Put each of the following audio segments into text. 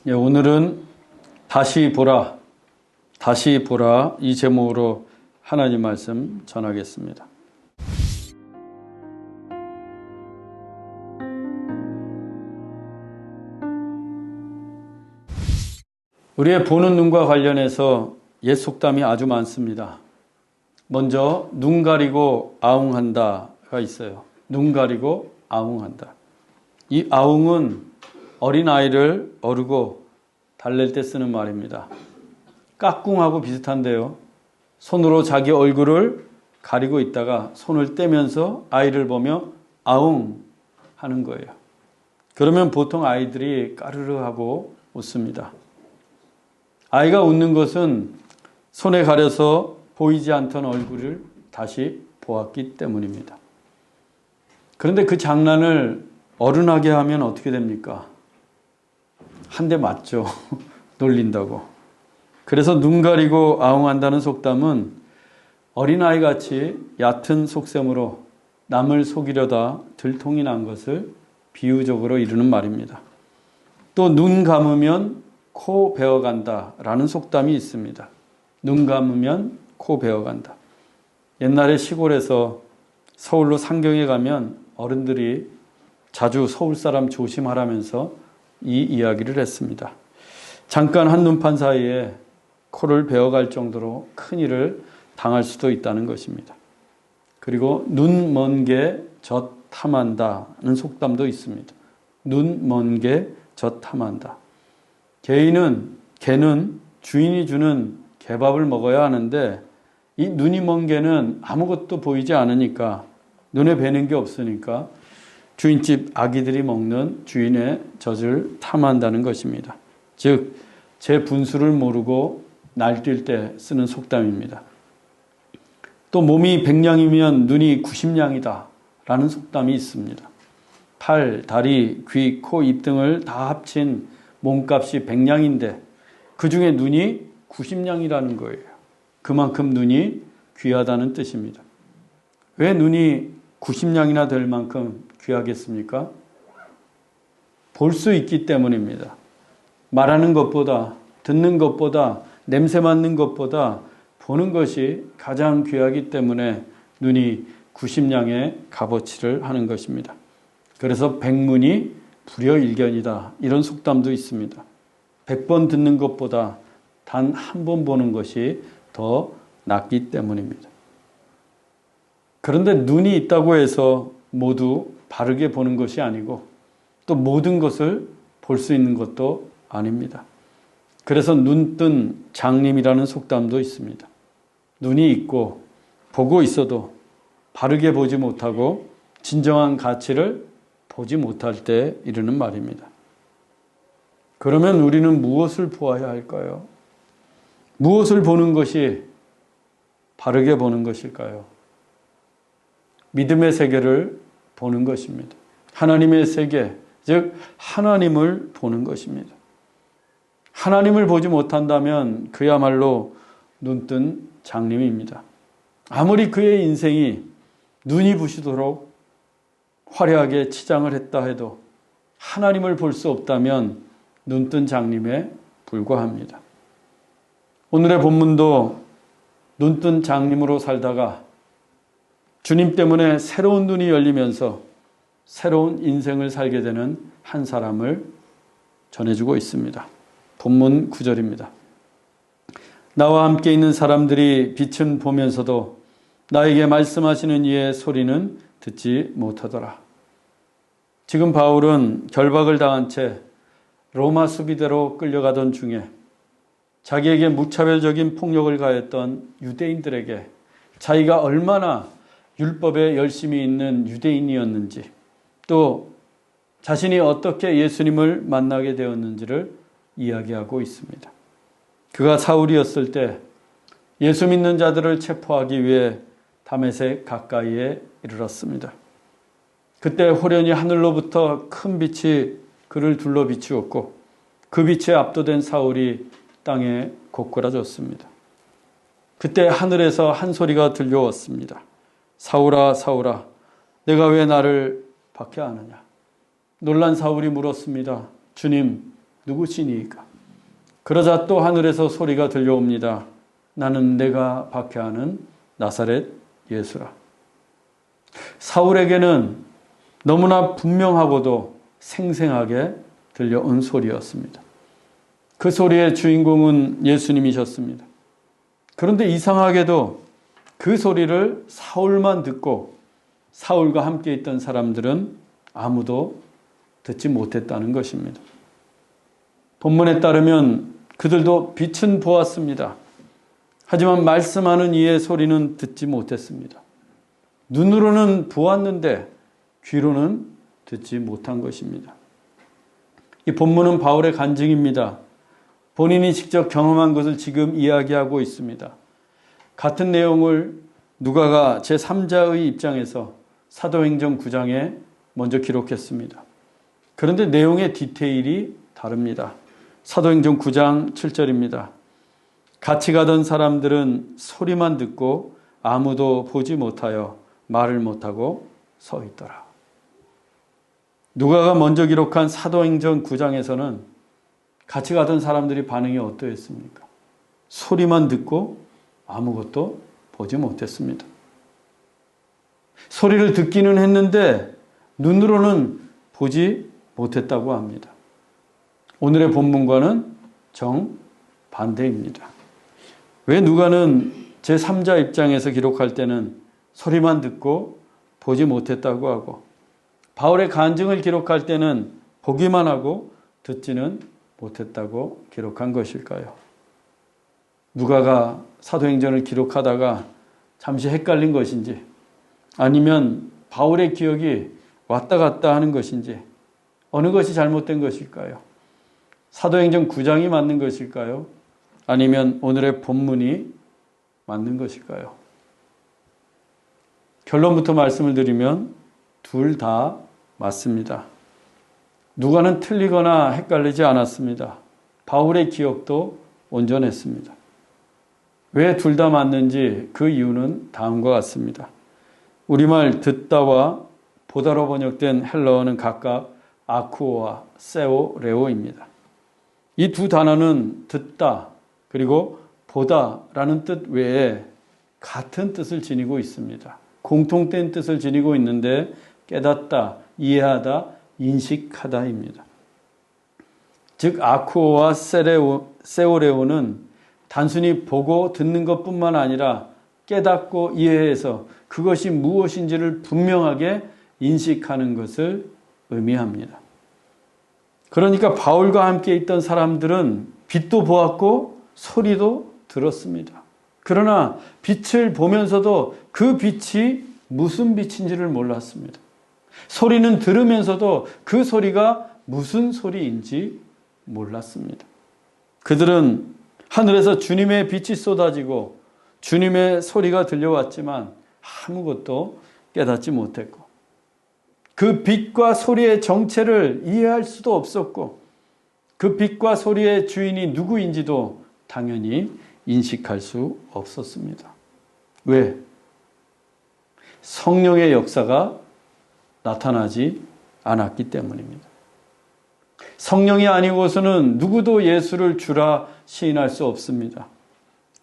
예, 오늘은 다시 보라 이 제목으로 하나님 말씀 전하겠습니다. 우리의 보는 눈과 관련해서 옛 속담이 아주 많습니다. 먼저 눈 가리고 아웅한다가 있어요. 눈 가리고 아웅한다. 이 아웅은 어린아이를 어르고 달랠 때 쓰는 말입니다. 까꿍하고 비슷한데요. 손으로 자기 얼굴을 가리고 있다가 손을 떼면서 아이를 보며 아웅 하는 거예요. 그러면 보통 아이들이 까르르 하고 웃습니다. 아이가 웃는 것은 손에 가려서 보이지 않던 얼굴을 다시 보았기 때문입니다. 그런데 그 장난을 어른하게 하면 어떻게 됩니까? 한 대 맞죠. 놀린다고. 그래서 눈 가리고 아웅한다는 속담은 어린아이같이 얕은 속셈으로 남을 속이려다 들통이 난 것을 비유적으로 이루는 말입니다. 또 눈 감으면 코 베어간다 라는 속담이 있습니다. 눈 감으면 코 베어간다. 옛날에 시골에서 서울로 상경에 가면 어른들이 자주 서울 사람 조심하라면서 이 이야기를 했습니다. 잠깐 한눈판 사이에 코를 베어갈 정도로 큰일을 당할 수도 있다는 것입니다. 그리고 눈 먼 게 젖 탐한다는 속담도 있습니다. 눈 먼 게 젖 탐한다. 개는 주인이 주는 개밥을 먹어야 하는데 이 눈이 먼 개는 아무것도 보이지 않으니까 눈에 뵈는 게 없으니까 주인집 아기들이 먹는 주인의 젖을 탐한다는 것입니다. 즉, 제 분수를 모르고 날뛸 때 쓰는 속담입니다. 또 몸이 100냥이면 눈이 90냥이다 라는 속담이 있습니다. 팔, 다리, 귀, 코, 입 등을 다 합친 몸값이 100냥인데 그 중에 눈이 90냥이라는 거예요. 그만큼 눈이 귀하다는 뜻입니다. 왜 눈이 90냥이나 될 만큼 귀하겠습니까? 볼 수 있기 때문입니다. 말하는 것보다, 듣는 것보다, 냄새 맡는 것보다 보는 것이 가장 귀하기 때문에 눈이 90냥의 값어치를 하는 것입니다. 그래서 백문이 불여일견이다 이런 속담도 있습니다. 100번 듣는 것보다 단 한 번 보는 것이 더 낫기 때문입니다. 그런데 눈이 있다고 해서 모두 바르게 보는 것이 아니고 또 모든 것을 볼 수 있는 것도 아닙니다. 그래서 눈뜬 장님이라는 속담도 있습니다. 눈이 있고 보고 있어도 바르게 보지 못하고 진정한 가치를 보지 못할 때 이르는 말입니다. 그러면 우리는 무엇을 보아야 할까요? 무엇을 보는 것이 바르게 보는 것일까요? 믿음의 세계를 보는 것입니다. 하나님의 세계, 즉 하나님을 보는 것입니다. 하나님을 보지 못한다면 그야말로 눈뜬 장님입니다. 아무리 그의 인생이 눈이 부시도록 화려하게 치장을 했다 해도 하나님을 볼 수 없다면 눈뜬 장님에 불과합니다. 오늘의 본문도 눈뜬 장님으로 살다가 주님 때문에 새로운 눈이 열리면서 새로운 인생을 살게 되는 한 사람을 전해주고 있습니다. 본문 9절입니다. 나와 함께 있는 사람들이 빛은 보면서도 나에게 말씀하시는 이의 소리는 듣지 못하더라. 지금 바울은 결박을 당한 채 로마 수비대로 끌려가던 중에 자기에게 무차별적인 폭력을 가했던 유대인들에게 자기가 얼마나 율법에 열심히 있는 유대인이었는지 또 자신이 어떻게 예수님을 만나게 되었는지를 이야기하고 있습니다. 그가 사울이었을 때 예수 믿는 자들을 체포하기 위해 다메섹 가까이에 이르렀습니다. 그때 호련히 하늘로부터 큰 빛이 그를 둘러 비추었고 그 빛에 압도된 사울이 땅에 고꾸라졌습니다. 그때 하늘에서 한 소리가 들려왔습니다. 사울아 사울아 내가 왜 나를 박해하느냐. 놀란 사울이 물었습니다. 주님 누구시니까? 그러자 또 하늘에서 소리가 들려옵니다. 나는 내가 박해하는 나사렛 예수라. 사울에게는 너무나 분명하고도 생생하게 들려온 소리였습니다. 그 소리의 주인공은 예수님이셨습니다. 그런데 이상하게도 그 소리를 사울만 듣고 사울과 함께 있던 사람들은 아무도 듣지 못했다는 것입니다. 본문에 따르면 그들도 빛은 보았습니다. 하지만 말씀하는 이의 소리는 듣지 못했습니다. 눈으로는 보았는데 귀로는 듣지 못한 것입니다. 이 본문은 바울의 간증입니다. 본인이 직접 경험한 것을 지금 이야기하고 있습니다. 같은 내용을 누가가 제3자의 입장에서 사도행전 9장에 먼저 기록했습니다. 그런데 내용의 디테일이 다릅니다. 사도행전 9장 7절입니다. 같이 가던 사람들은 소리만 듣고 아무도 보지 못하여 말을 못하고 서 있더라. 누가가 먼저 기록한 사도행전 9장에서는 같이 가던 사람들이 반응이 어떠했습니까? 소리만 듣고 아무것도 보지 못했습니다. 소리를 듣기는 했는데 눈으로는 보지 못했다고 합니다. 오늘의 본문과는 정반대입니다. 왜 누가는 제3자 입장에서 기록할 때는 소리만 듣고 보지 못했다고 하고 바울의 간증을 기록할 때는 보기만 하고 듣지는 못했다고 기록한 것일까요? 누가가 사도행전을 기록하다가 잠시 헷갈린 것인지 아니면 바울의 기억이 왔다 갔다 하는 것인지 어느 것이 잘못된 것일까요? 사도행전 9장이 맞는 것일까요? 아니면 오늘의 본문이 맞는 것일까요? 결론부터 말씀을 드리면 둘 다 맞습니다. 누가는 틀리거나 헷갈리지 않았습니다. 바울의 기억도 온전했습니다. 왜 둘 다 맞는지 그 이유는 다음과 같습니다. 우리말 듣다와 보다로 번역된 헬라어는 각각 아쿠오와 세오레오입니다. 이 두 단어는 듣다 그리고 보다라는 뜻 외에 같은 뜻을 지니고 있습니다. 공통된 뜻을 지니고 있는데 깨닫다, 이해하다, 인식하다입니다. 즉 아쿠오와 세오레오는 단순히 보고 듣는 것뿐만 아니라 깨닫고 이해해서 그것이 무엇인지를 분명하게 인식하는 것을 의미합니다. 그러니까 바울과 함께 있던 사람들은 빛도 보았고 소리도 들었습니다. 그러나 빛을 보면서도 그 빛이 무슨 빛인지를 몰랐습니다. 소리는 들으면서도 그 소리가 무슨 소리인지 몰랐습니다. 그들은 하늘에서 주님의 빛이 쏟아지고 주님의 소리가 들려왔지만 아무것도 깨닫지 못했고 그 빛과 소리의 정체를 이해할 수도 없었고 그 빛과 소리의 주인이 누구인지도 당연히 인식할 수 없었습니다. 왜? 성령의 역사가 나타나지 않았기 때문입니다. 성령이 아니고서는 누구도 예수를 주라 시인할 수 없습니다.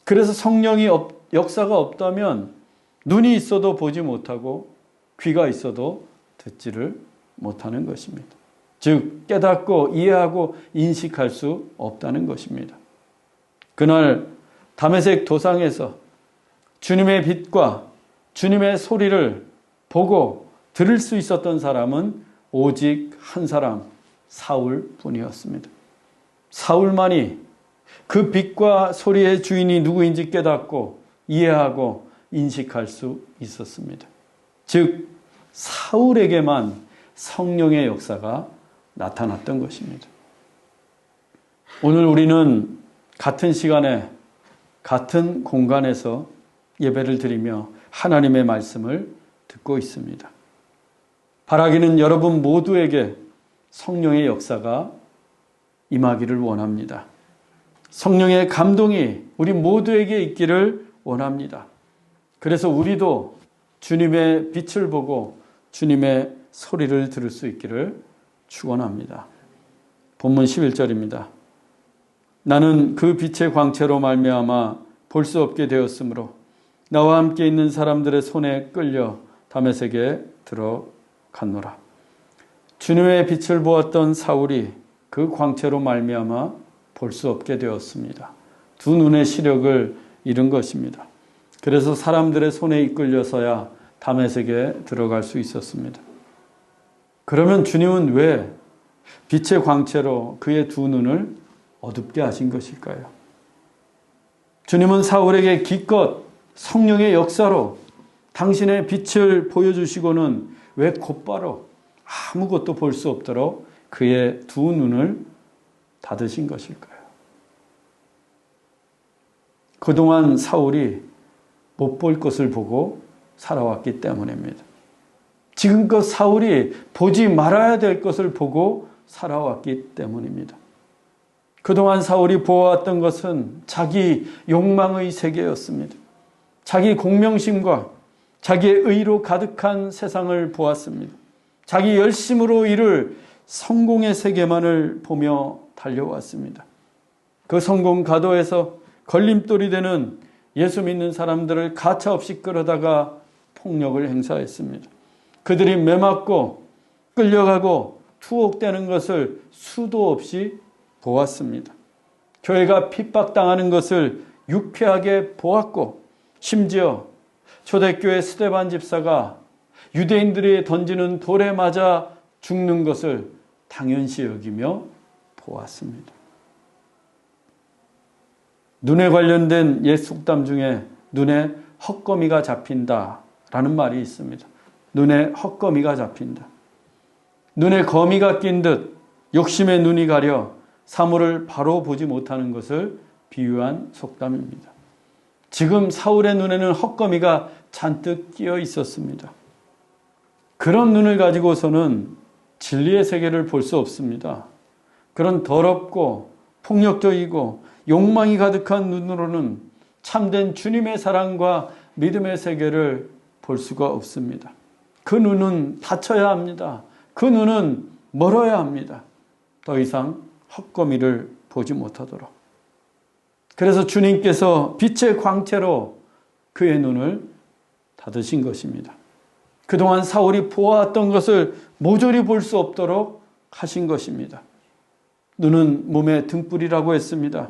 그래서 성령이 역사가 없다면 눈이 있어도 보지 못하고 귀가 있어도 듣지를 못하는 것입니다. 즉 깨닫고 이해하고 인식할 수 없다는 것입니다. 그날 다메섹 도상에서 주님의 빛과 주님의 소리를 보고 들을 수 있었던 사람은 오직 한 사람, 사울뿐이었습니다. 사울만이 그 빛과 소리의 주인이 누구인지 깨닫고 이해하고 인식할 수 있었습니다. 즉 사울에게만 성령의 역사가 나타났던 것입니다. 오늘 우리는 같은 시간에 같은 공간에서 예배를 드리며 하나님의 말씀을 듣고 있습니다. 바라기는 여러분 모두에게 성령의 역사가 임하기를 원합니다. 성령의 감동이 우리 모두에게 있기를 원합니다. 그래서 우리도 주님의 빛을 보고 주님의 소리를 들을 수 있기를 축원합니다. 본문 11절입니다. 나는 그 빛의 광채로 말미암아 볼 수 없게 되었으므로 나와 함께 있는 사람들의 손에 끌려 다메섹에 들어갔노라. 주님의 빛을 보았던 사울이 그 광채로 말미암아 볼 수 없게 되었습니다. 두 눈의 시력을 잃은 것입니다. 그래서 사람들의 손에 이끌려서야 다메섹에 들어갈 수 있었습니다. 그러면 주님은 왜 빛의 광채로 그의 두 눈을 어둡게 하신 것일까요? 주님은 사울에게 기껏 성령의 역사로 당신의 빛을 보여주시고는 왜 곧바로 아무것도 볼 수 없도록 그의 두 눈을 닫으신 것일까요? 그동안 사울이 못 볼 것을 보고 살아왔기 때문입니다. 지금껏 사울이 보지 말아야 될 것을 보고 살아왔기 때문입니다. 그동안 사울이 보아왔던 것은 자기 욕망의 세계였습니다. 자기 공명심과 자기의 의로 가득한 세상을 보았습니다. 자기 열심으로 이룰 성공의 세계만을 보며 달려왔습니다. 그 성공 가도에서 걸림돌이 되는 예수 믿는 사람들을 가차없이 끌어다가 폭력을 행사했습니다. 그들이 매맞고 끌려가고 투옥되는 것을 수도 없이 보았습니다. 교회가 핍박당하는 것을 유쾌하게 보았고 심지어 초대교회 스데반 집사가 유대인들이 던지는 돌에 맞아 죽는 것을 당연시 여기며 보았습니다. 눈에 관련된 옛 속담 중에 눈에 헛거미가 잡힌다라는 말이 있습니다. 눈에 헛거미가 잡힌다. 눈에 거미가 낀 듯 욕심에 눈이 가려 사물을 바로 보지 못하는 것을 비유한 속담입니다. 지금 사울의 눈에는 헛거미가 잔뜩 끼어 있었습니다. 그런 눈을 가지고서는 진리의 세계를 볼 수 없습니다. 그런 더럽고 폭력적이고 욕망이 가득한 눈으로는 참된 주님의 사랑과 믿음의 세계를 볼 수가 없습니다. 그 눈은 닫혀야 합니다. 그 눈은 멀어야 합니다. 더 이상 헛거미를 보지 못하도록. 그래서 주님께서 빛의 광채로 그의 눈을 닫으신 것입니다. 그동안 사울이 보아왔던 것을 모조리 볼 수 없도록 하신 것입니다. 눈은 몸의 등불이라고 했습니다.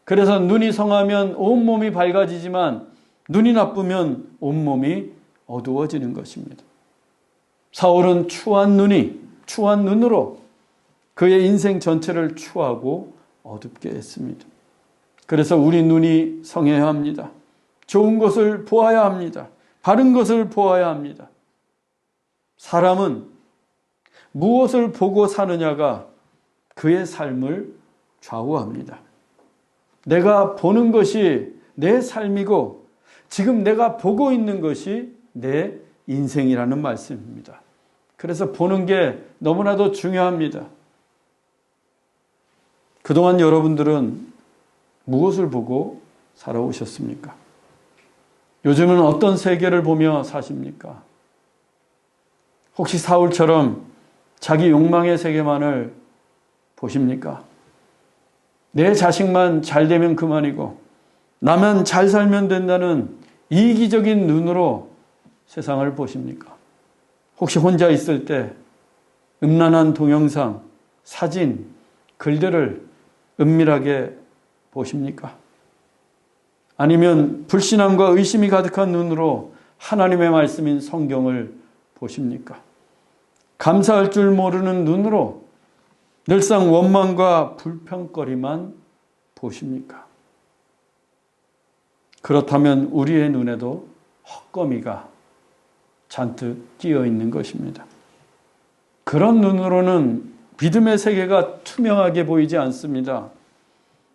그래서 눈이 성하면 온몸이 밝아지지만 눈이 나쁘면 온몸이 어두워지는 것입니다. 사울은 추한 눈으로 그의 인생 전체를 추하고 어둡게 했습니다. 그래서 우리 눈이 성해야 합니다. 좋은 것을 보아야 합니다. 바른 것을 보아야 합니다. 사람은 무엇을 보고 사느냐가 그의 삶을 좌우합니다. 내가 보는 것이 내 삶이고 지금 내가 보고 있는 것이 내 인생이라는 말씀입니다. 그래서 보는 게 너무나도 중요합니다. 그동안 여러분들은 무엇을 보고 살아오셨습니까? 요즘은 어떤 세계를 보며 사십니까? 혹시 사울처럼 자기 욕망의 세계만을 보십니까? 내 자식만 잘 되면 그만이고 나만 잘 살면 된다는 이기적인 눈으로 세상을 보십니까? 혹시 혼자 있을 때 음란한 동영상, 사진, 글들을 은밀하게 보십니까? 아니면 불신앙과 의심이 가득한 눈으로 하나님의 말씀인 성경을 보십니까? 감사할 줄 모르는 눈으로 늘상 원망과 불평거리만 보십니까? 그렇다면 우리의 눈에도 헛거미가 잔뜩 끼어 있는 것입니다. 그런 눈으로는 믿음의 세계가 투명하게 보이지 않습니다.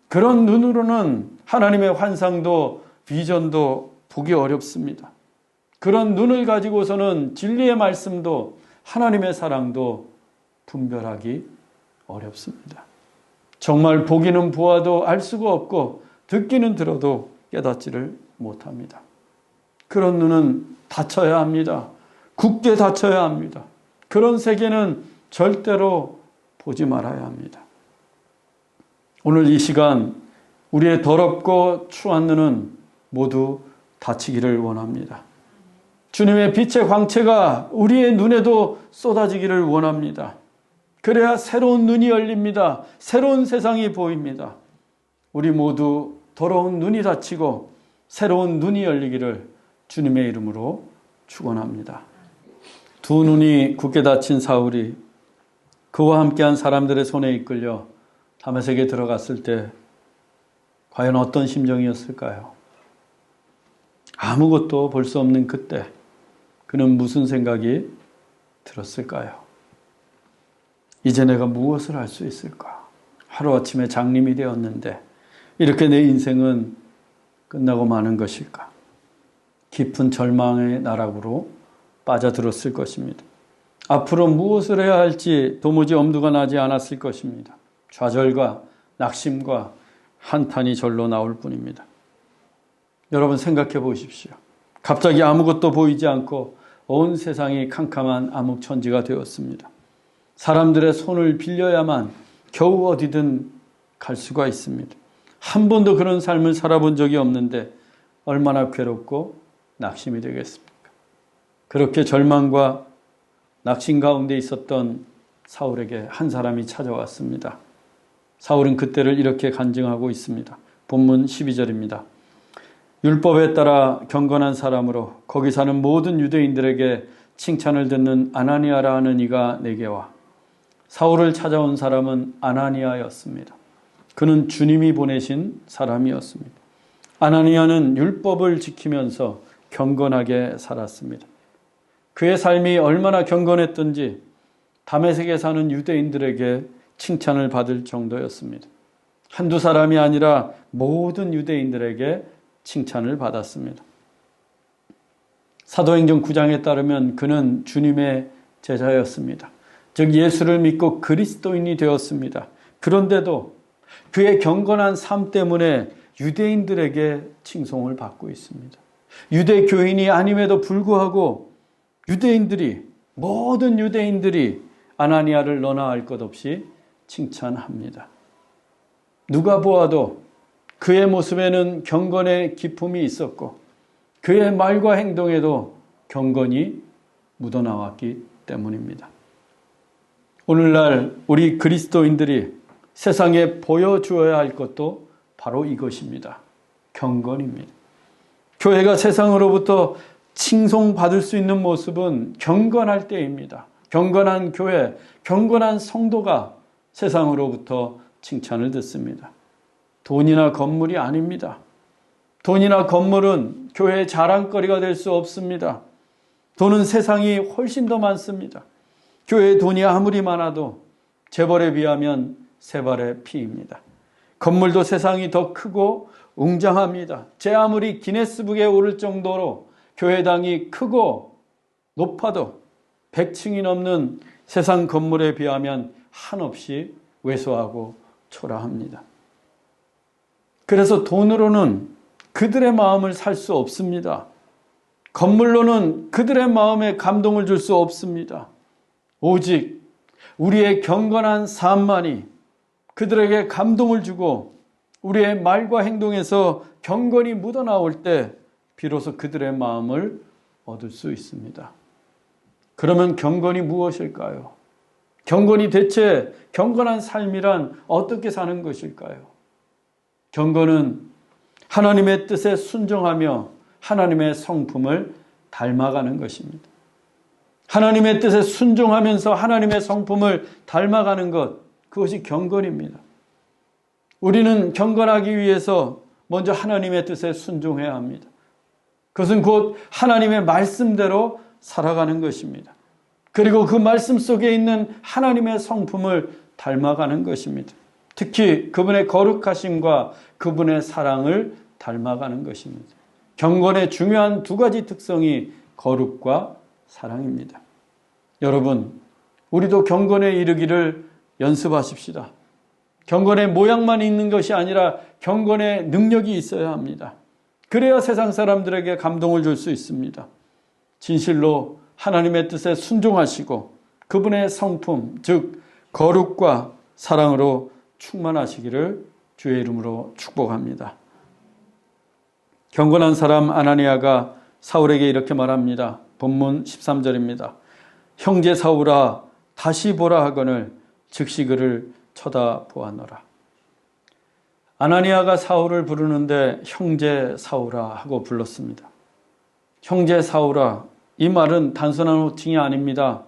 그런 눈으로는 하나님의 환상도 비전도 보기 어렵습니다. 그런 눈을 가지고서는 진리의 말씀도 하나님의 사랑도 분별하기 어렵습니다. 정말 보기는 보아도 알 수가 없고 듣기는 들어도 깨닫지를 못합니다. 그런 눈은 닫혀야 합니다. 굳게 닫혀야 합니다. 그런 세계는 절대로 보지 말아야 합니다. 오늘 이 시간 우리의 더럽고 추한 눈은 모두 닫히기를 원합니다. 주님의 빛의 광채가 우리의 눈에도 쏟아지기를 원합니다. 그래야 새로운 눈이 열립니다. 새로운 세상이 보입니다. 우리 모두 더러운 눈이 닫히고 새로운 눈이 열리기를 주님의 이름으로 축원합니다. 두 눈이 굳게 닫힌 사울이 그와 함께한 사람들의 손에 이끌려 다메섹에 들어갔을 때 과연 어떤 심정이었을까요? 아무것도 볼 수 없는 그때 그는 무슨 생각이 들었을까요? 이제 내가 무엇을 할 수 있을까? 하루아침에 장님이 되었는데 이렇게 내 인생은 끝나고 마는 것일까? 깊은 절망의 나락으로 빠져들었을 것입니다. 앞으로 무엇을 해야 할지 도무지 엄두가 나지 않았을 것입니다. 좌절과 낙심과 한탄이 절로 나올 뿐입니다. 여러분 생각해 보십시오. 갑자기 아무것도 보이지 않고 온 세상이 캄캄한 암흑천지가 되었습니다. 사람들의 손을 빌려야만 겨우 어디든 갈 수가 있습니다. 한 번도 그런 삶을 살아본 적이 없는데 얼마나 괴롭고 낙심이 되겠습니까? 그렇게 절망과 낙심 가운데 있었던 사울에게 한 사람이 찾아왔습니다. 사울은 그때를 이렇게 간증하고 있습니다. 본문 12절입니다. 율법에 따라 경건한 사람으로 거기 사는 모든 유대인들에게 칭찬을 듣는 아나니아라 하는 이가 내게 와. 사울을 찾아온 사람은 아나니아였습니다. 그는 주님이 보내신 사람이었습니다. 아나니아는 율법을 지키면서 경건하게 살았습니다. 그의 삶이 얼마나 경건했던지 다메섹에 사는 유대인들에게 칭찬을 받을 정도였습니다. 한두 사람이 아니라 모든 유대인들에게 칭찬을 받았습니다. 사도행전 9장에 따르면 그는 주님의 제자였습니다. 즉 예수를 믿고 그리스도인이 되었습니다. 그런데도 그의 경건한 삶 때문에 유대인들에게 칭송을 받고 있습니다. 유대 교인이 아님에도 불구하고 모든 유대인들이 아나니아를 너나 할 것 없이 칭찬합니다. 누가 보아도 그의 모습에는 경건의 기품이 있었고 그의 말과 행동에도 경건이 묻어나왔기 때문입니다. 오늘날 우리 그리스도인들이 세상에 보여주어야 할 것도 바로 이것입니다. 경건입니다. 교회가 세상으로부터 칭송받을 수 있는 모습은 경건할 때입니다. 경건한 교회, 경건한 성도가 세상으로부터 칭찬을 듣습니다. 돈이나 건물이 아닙니다. 돈이나 건물은 교회의 자랑거리가 될 수 없습니다. 돈은 세상이 훨씬 더 많습니다. 교회에 돈이 아무리 많아도 재벌에 비하면 세 발의 피입니다. 건물도 세상이 더 크고 웅장합니다. 제 아무리 기네스북에 오를 정도로 교회당이 크고 높아도 100층이 넘는 세상 건물에 비하면 한없이 왜소하고 초라합니다. 그래서 돈으로는 그들의 마음을 살 수 없습니다. 건물로는 그들의 마음에 감동을 줄 수 없습니다. 오직 우리의 경건한 삶만이 그들에게 감동을 주고 우리의 말과 행동에서 경건이 묻어나올 때 비로소 그들의 마음을 얻을 수 있습니다. 그러면 경건이 무엇일까요? 경건이 대체 경건한 삶이란 어떻게 사는 것일까요? 경건은 하나님의 뜻에 순종하며 하나님의 성품을 닮아가는 것입니다. 하나님의 뜻에 순종하면서 하나님의 성품을 닮아가는 것, 그것이 경건입니다. 우리는 경건하기 위해서 먼저 하나님의 뜻에 순종해야 합니다. 그것은 곧 하나님의 말씀대로 살아가는 것입니다. 그리고 그 말씀 속에 있는 하나님의 성품을 닮아가는 것입니다. 특히 그분의 거룩하심과 그분의 사랑을 닮아가는 것입니다. 경건의 중요한 두 가지 특성이 거룩과 사랑입니다. 여러분, 우리도 경건에 이르기를 연습하십시다. 경건의 모양만 있는 것이 아니라 경건의 능력이 있어야 합니다. 그래야 세상 사람들에게 감동을 줄 수 있습니다. 진실로 하나님의 뜻에 순종하시고 그분의 성품, 즉 거룩과 사랑으로 충만하시기를 주의 이름으로 축복합니다. 경건한 사람 아나니아가 사울에게 이렇게 말합니다. 본문 13절입니다. 형제 사울아 다시 보라 하거늘 즉시 그를 쳐다보았노라. 아나니아가 사울을 부르는데 형제 사울아 하고 불렀습니다. 형제 사울아, 이 말은 단순한 호칭이 아닙니다.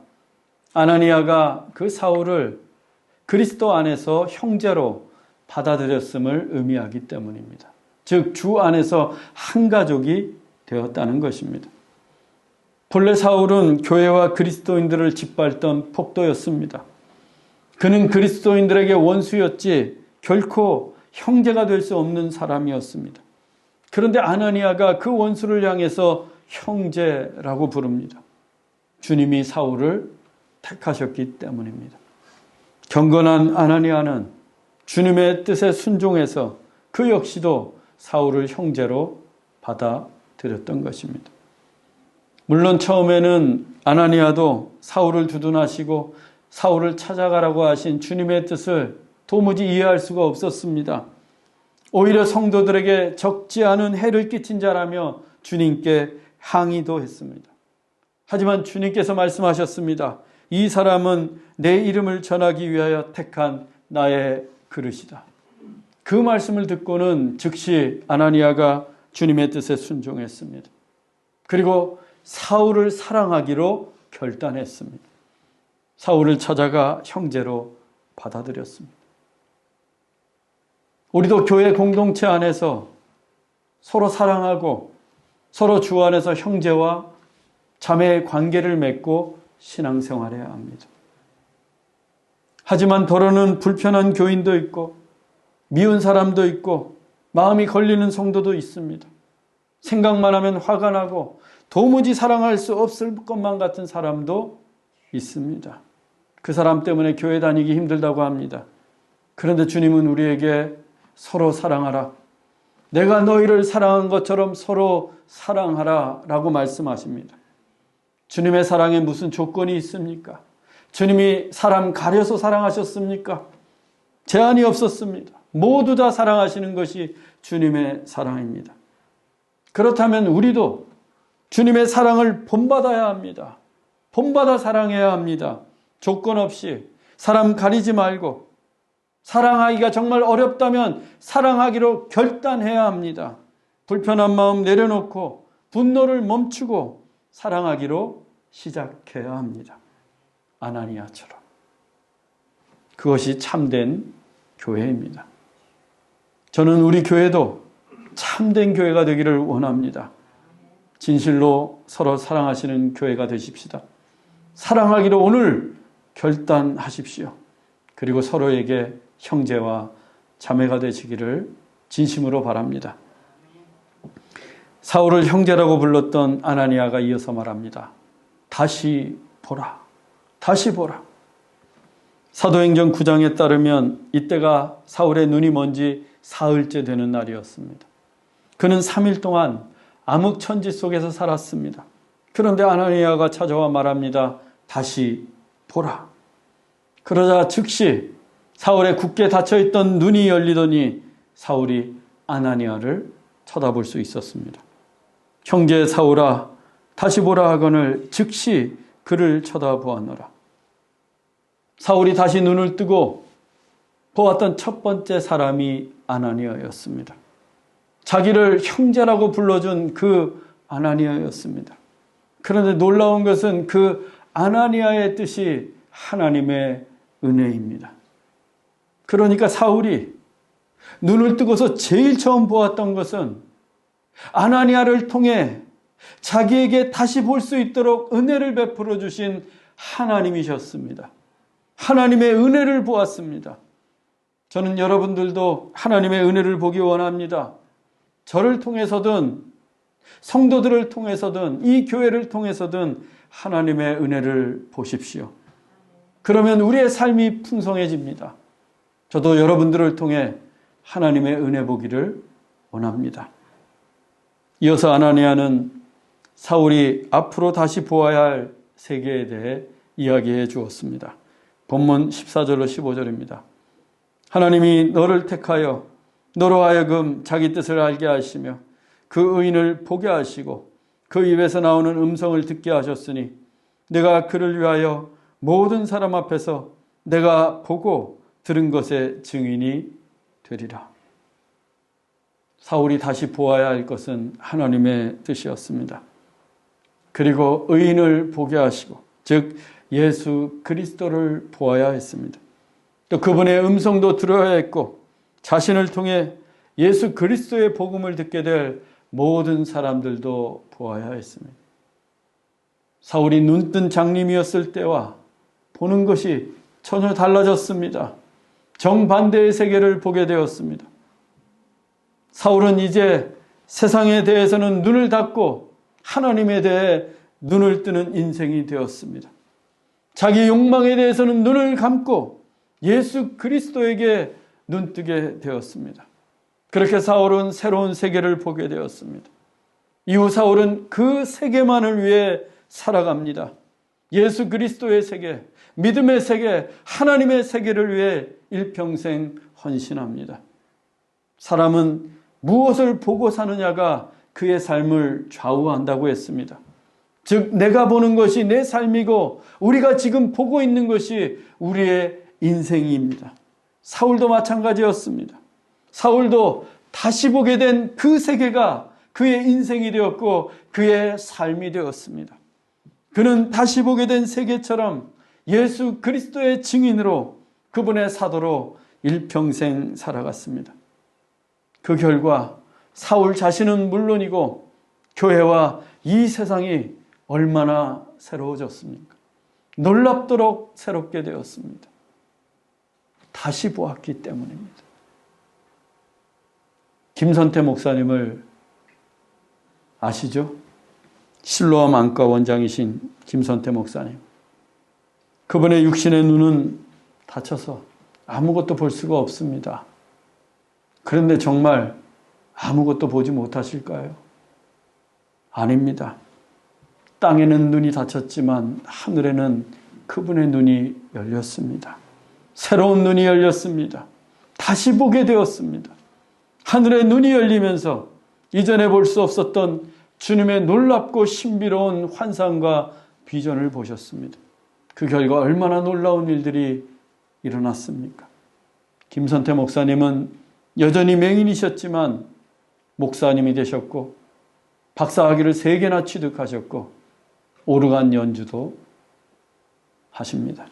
아나니아가 그 사울을 그리스도 안에서 형제로 받아들였음을 의미하기 때문입니다. 즉 주 안에서 한 가족이 되었다는 것입니다. 본래 사울은 교회와 그리스도인들을 짓밟던 폭도였습니다. 그는 그리스도인들에게 원수였지 결코 형제가 될 수 없는 사람이었습니다. 그런데 아나니아가 그 원수를 향해서 형제라고 부릅니다. 주님이 사울을 택하셨기 때문입니다. 경건한 아나니아는 주님의 뜻에 순종해서 그 역시도 사울을 형제로 받아들였던 것입니다. 물론 처음에는 아나니아도 사울을 두둔하시고 사울을 찾아가라고 하신 주님의 뜻을 도무지 이해할 수가 없었습니다. 오히려 성도들에게 적지 않은 해를 끼친 자라며 주님께 항의도 했습니다. 하지만 주님께서 말씀하셨습니다. 이 사람은 내 이름을 전하기 위하여 택한 나의 그릇이다. 그 말씀을 듣고는 즉시 아나니아가 주님의 뜻에 순종했습니다. 그리고 사울을 사랑하기로 결단했습니다. 사울을 찾아가 형제로 받아들였습니다. 우리도 교회 공동체 안에서 서로 사랑하고 서로 주 안에서 형제와 자매의 관계를 맺고 신앙생활해야 합니다. 하지만 더러는 불편한 교인도 있고 미운 사람도 있고 마음이 걸리는 성도도 있습니다. 생각만 하면 화가 나고 도무지 사랑할 수 없을 것만 같은 사람도 있습니다. 그 사람 때문에 교회 다니기 힘들다고 합니다. 그런데 주님은 우리에게 서로 사랑하라. 내가 너희를 사랑한 것처럼 서로 사랑하라 라고 말씀하십니다. 주님의 사랑에 무슨 조건이 있습니까? 주님이 사람 가려서 사랑하셨습니까? 제한이 없었습니다. 모두 다 사랑하시는 것이 주님의 사랑입니다. 그렇다면 우리도 주님의 사랑을 본받아야 합니다. 본받아 사랑해야 합니다. 조건 없이 사람 가리지 말고 사랑하기가 정말 어렵다면 사랑하기로 결단해야 합니다. 불편한 마음 내려놓고 분노를 멈추고 사랑하기로 시작해야 합니다. 아나니아처럼. 그것이 참된 교회입니다. 저는 우리 교회도 참된 교회가 되기를 원합니다. 진실로 서로 사랑하시는 교회가 되십시다. 사랑하기로 오늘 결단하십시오. 그리고 서로에게 형제와 자매가 되시기를 진심으로 바랍니다. 사울을 형제라고 불렀던 아나니아가 이어서 말합니다. 다시 보라. 다시 보라. 사도행전 9장에 따르면 이때가 사울의 눈이 먼 지 사흘째 되는 날이었습니다. 그는 3일 동안 암흑천지 속에서 살았습니다. 그런데 아나니아가 찾아와 말합니다. 다시 보라. 그러자 즉시 사울의 굳게 닫혀있던 눈이 열리더니 사울이 아나니아를 쳐다볼 수 있었습니다. 형제 사울아 다시 보라 하거늘 즉시 그를 쳐다보았노라. 사울이 다시 눈을 뜨고 보았던 첫 번째 사람이 아나니아였습니다. 자기를 형제라고 불러준 그 아나니아였습니다. 그런데 놀라운 것은 그 아나니아의 뜻이 하나님의 은혜입니다. 그러니까 사울이 눈을 뜨고서 제일 처음 보았던 것은 아나니아를 통해 자기에게 다시 볼 수 있도록 은혜를 베풀어 주신 하나님이셨습니다. 하나님의 은혜를 보았습니다. 저는 여러분들도 하나님의 은혜를 보기 원합니다. 저를 통해서든 성도들을 통해서든 이 교회를 통해서든 하나님의 은혜를 보십시오. 그러면 우리의 삶이 풍성해집니다. 저도 여러분들을 통해 하나님의 은혜 보기를 원합니다. 이어서 아나니아는 사울이 앞으로 다시 보아야 할 세계에 대해 이야기해 주었습니다. 본문 14절로 15절입니다. 하나님이 너를 택하여 너로 하여금 자기 뜻을 알게 하시며 그 의인을 보게 하시고 그 입에서 나오는 음성을 듣게 하셨으니 내가 그를 위하여 모든 사람 앞에서 내가 보고 들은 것의 증인이 되리라. 사울이 다시 보아야 할 것은 하나님의 뜻이었습니다. 그리고 의인을 보게 하시고, 즉 예수 그리스도를 보아야 했습니다. 또 그분의 음성도 들어야 했고, 자신을 통해 예수 그리스도의 복음을 듣게 될 모든 사람들도 보아야 했습니다. 사울이 눈뜬 장님이었을 때와 보는 것이 전혀 달라졌습니다. 정반대의 세계를 보게 되었습니다. 사울은 이제 세상에 대해서는 눈을 닫고 하나님에 대해 눈을 뜨는 인생이 되었습니다. 자기 욕망에 대해서는 눈을 감고 예수 그리스도에게 눈뜨게 되었습니다. 그렇게 사울은 새로운 세계를 보게 되었습니다. 이후 사울은 그 세계만을 위해 살아갑니다. 예수 그리스도의 세계, 믿음의 세계, 하나님의 세계를 위해 일평생 헌신합니다. 사람은 무엇을 보고 사느냐가 그의 삶을 좌우한다고 했습니다. 즉 내가 보는 것이 내 삶이고 우리가 지금 보고 있는 것이 우리의 인생입니다. 사울도 마찬가지였습니다. 사울도 다시 보게 된 그 세계가 그의 인생이 되었고 그의 삶이 되었습니다. 그는 다시 보게 된 세계처럼 예수 그리스도의 증인으로 그분의 사도로 일평생 살아갔습니다. 그 결과 사울 자신은 물론이고 교회와 이 세상이 얼마나 새로워졌습니까? 놀랍도록 새롭게 되었습니다. 다시 보았기 때문입니다. 김선태 목사님을 아시죠? 실로암 안과 원장이신 김선태 목사님. 그분의 육신의 눈은 다쳐서 아무것도 볼 수가 없습니다. 그런데 정말 아무것도 보지 못하실까요? 아닙니다. 땅에는 눈이 닫혔지만 하늘에는 그분의 눈이 열렸습니다. 새로운 눈이 열렸습니다. 다시 보게 되었습니다. 하늘의 눈이 열리면서 이전에 볼 수 없었던 주님의 놀랍고 신비로운 환상과 비전을 보셨습니다. 그 결과 얼마나 놀라운 일들이 일어났습니까? 김선태 목사님은 여전히 맹인이셨지만 목사님이 되셨고 박사학위를 3개나 취득하셨고 오르간 연주도 하십니다.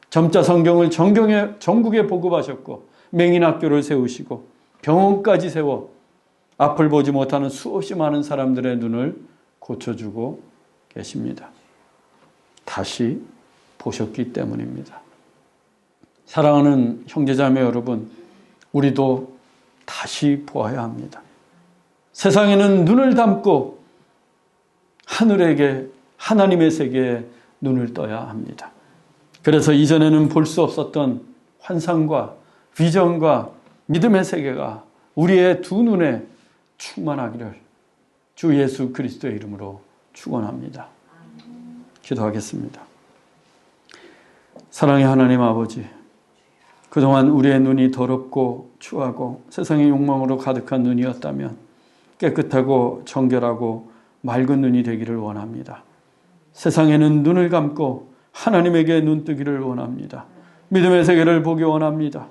점자 성경을 전국에 보급하셨고 맹인학교를 세우시고 병원까지 세워 앞을 보지 못하는 수없이 많은 사람들의 눈을 고쳐주고 계십니다. 다시 보셨기 때문입니다. 사랑하는 형제자매 여러분, 우리도 다시 보아야 합니다. 세상에는 눈을 감고 하늘에게 하나님의 세계에 눈을 떠야 합니다. 그래서 이전에는 볼 수 없었던 환상과 비전과 믿음의 세계가 우리의 두 눈에 충만하기를 주 예수 그리스도의 이름으로 축원합니다. 기도하겠습니다. 사랑의 하나님 아버지, 그동안 우리의 눈이 더럽고 추하고 세상의 욕망으로 가득한 눈이었다면 깨끗하고 정결하고 맑은 눈이 되기를 원합니다. 세상에는 눈을 감고 하나님에게 눈뜨기를 원합니다. 믿음의 세계를 보기 원합니다.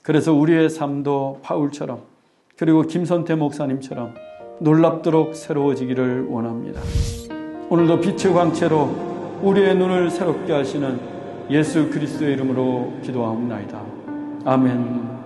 그래서 우리의 삶도 바울처럼 그리고 김선태 목사님처럼 놀랍도록 새로워지기를 원합니다. 오늘도 빛의 광채로 우리의 눈을 새롭게 하시는 예수 그리스도의 이름으로 기도하옵나이다. 아멘.